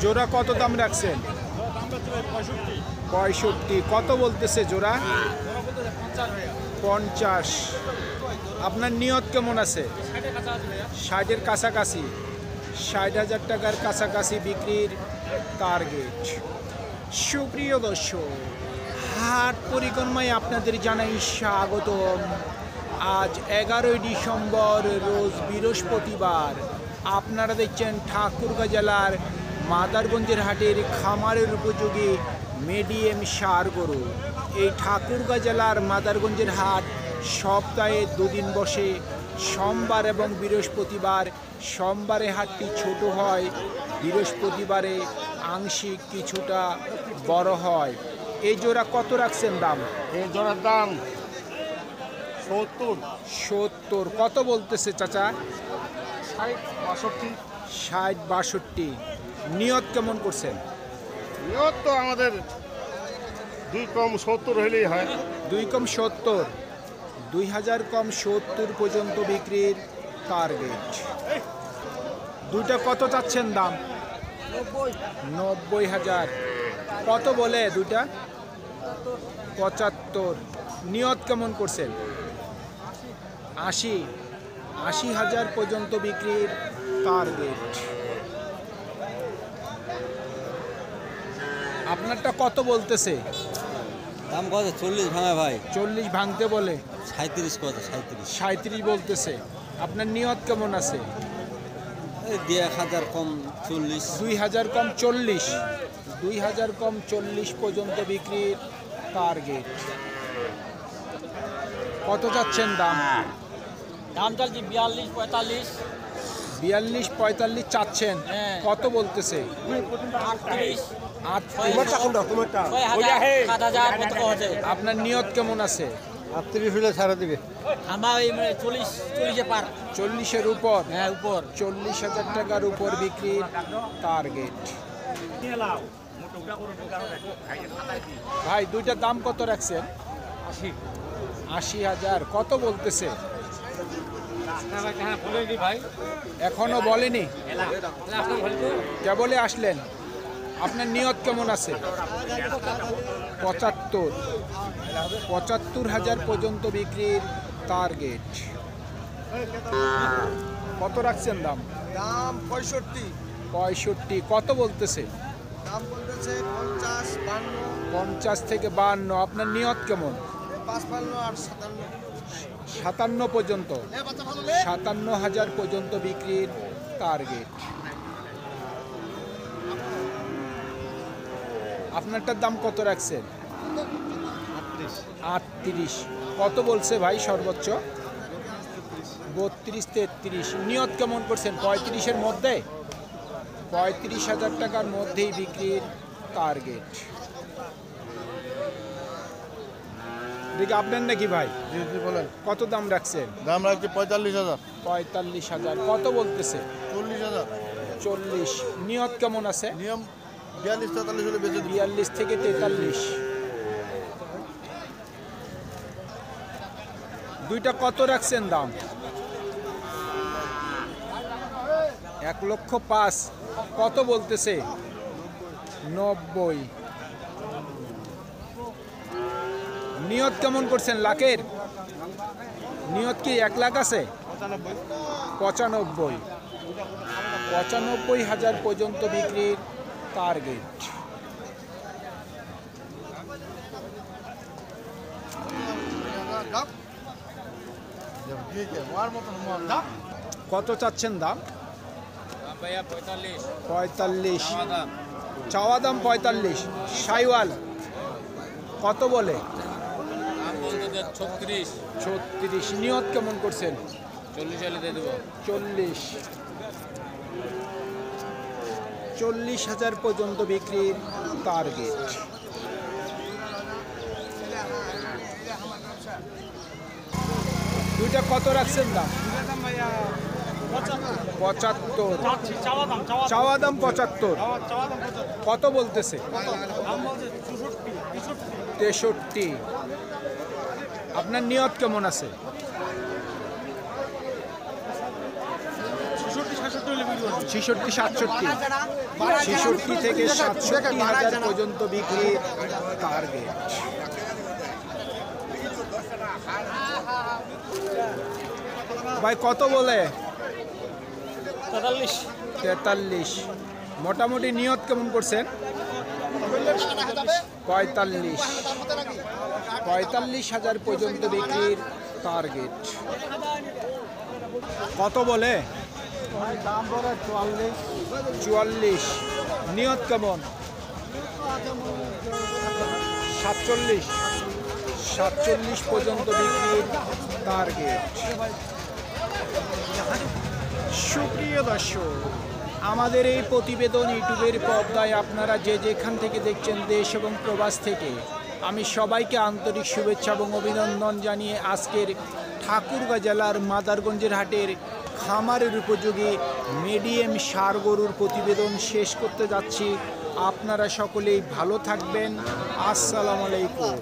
জোড়া কত দাম রাখছেন? 65। কত বলতেছে জোড়া? 50। আপনার নিয়ত কেমন আছে? 60-এর কাছাকাছি, 60,000 টাকার কাছাকাছি বিক্রির টার্গেট। সুপ্রিয় দর্শক, হাট পরিক্রমায় আপনাদের জানাই স্বাগতম। আজ 11ই ডিসেম্বর, রোজ বৃহস্পতিবার। আপনারা দেখছেন ঠাকুরগাঁ জেলার মাদারগঞ্জের হাটের খামারের উপযোগী মিডিয়াম ষাঁড় গরু। এই ঠাকুরগাঁ জেলার মাদারগঞ্জের হাট সপ্তাহে দুদিন বসে, সোমবার এবং বৃহস্পতিবার। সোমবারে হাটটি ছোট হয়, বৃহস্পতিবারে আংশিক কিছুটা বড় হয়। এই জোড়া কত রাখছেন দাম? এই জোড়ার দাম 70। কত বলতেছে চাচা? 60-62। নিয়ত কেমন করছেন? নিয়ত তো আমাদের 2 কম 70 হলেই হয়। 2 কম 70, 2000 কম 70 পর্যন্ত বিক্রির টার্গেট। দুইটা কত চাচ্ছেন দাম? 90,000। কত বলে দুইটা? 75। নিয়ত কেমন করছেন? 80,000 পর্যন্ত বিক্রির টার্গেট। আপনারটা কত বলতেছে? দাম কত? 40 ভাঙা ভাই। 40 ভাঙতে বলে। 37 কত? 37 বলতেছে। আপনার নিয়ত কেমন আছে? এই 1000 কম 40। 2000 কম 40, 2000 কম 40 পর্যন্ত বিক্রির টার্গেট। কত যাচ্ছেন দাম? দাম চালছি 42-45। 42-45 চাচ্ছেন। হ্যাঁ। কত বলতেছে? 38, 8। 7,000 আপনার নিয়ত কেমন আছে? 38 হলে ছাড়া দিবে। আমার এই 40-40 পার। 40-এর উপর? হ্যাঁ, উপর। 40,000 টাকার উপর বিক্রির টার্গেট। ভাই দুইটার দাম কত রাখছেন? 80,000। কত বলতেছে? এখনো বলেনি, কেবলে আসলেন। আপনার নিয়ত কেমন আছে? 75,000 পর্যন্ত বিক্রির টার্গেট। কত রাখছেন দাম? দাম 65। কত বলতেছে? দাম বলতেছে 50-52। 50 থেকে 52। আপনার নিয়ত কেমন? 55 আর 57। 57 পর্যন্ত, 57,000 পর্যন্ত বিক্রির টার্গেট। আপনারটার দাম কত রাখছেন? 38। কত বলছে ভাই সর্বোচ্চ? 32-33। নিয়ত কেমন করছেন? 35-এর মধ্যে? 35,000 টাকার মধ্যেই বিক্রির টার্গেট। দেখি আপনার নাকি ভাই? বলেন কত দাম রাখছেন? দাম রাখছি 45,000। 45,000। কত বলতেছে? 40,000। 40। নিয়ত কেমন আছে? নিয়ম 42-43 হলে বেঁচে দিবে। 42 থেকে 43। দুইটা কত রাখছেন দাম? 1,05,000। কত বলতেছে? 90। নিয়ত কেমন করছেন লাখের? নিয়ত কি 1 লাখ আছে? 95,000 পর্যন্ত বিক্রির টার্গেট। কত চাচ্ছেন দাম? 45। চাওয়া দাম 45। সাইওয়াল কত বলে? 36। নিয়ত কেমন করছেন? 40,000 পর্যন্ত বিক্রির টার্গেট। দুইটা কত রাখছেন দাম? 75। চাওয়া দাম 75। কত বলতেছে? 63। আপনার নিয়ত কেমন আছে? 66 66 67 66 থেকে 67,000 পর্যন্ত বিক্রির টার্গেট। ভাই কত বলে? 43। মোটামুটি নিয়ত কেমন করছেন? 45,000 পর্যন্ত বিক্রির টার্গেট। কত বলে? দাম পড়ে 44। নিয়ত কেমন? 47 পর্যন্ত বিক্রির টার্গেট। সুপ্রিয় দর্শক, আমাদের এই প্রতিবেদন ইউটিউবের পর্দায় আপনারা যে যেখান থেকে দেখছেন দেশ এবং প্রবাস থেকে, আমি সবাইকে আন্তরিক শুভেচ্ছা এবং অভিনন্দন জানিয়ে আজকের ঠাকুরগাঁ জেলার মাদারগঞ্জের হাটের খামারের উপযোগী মিডিয়াম ষাঁড় গরুর প্রতিবেদন শেষ করতে যাচ্ছি। আপনারা সকলেই ভালো থাকবেন। আসসালামু আলাইকুম।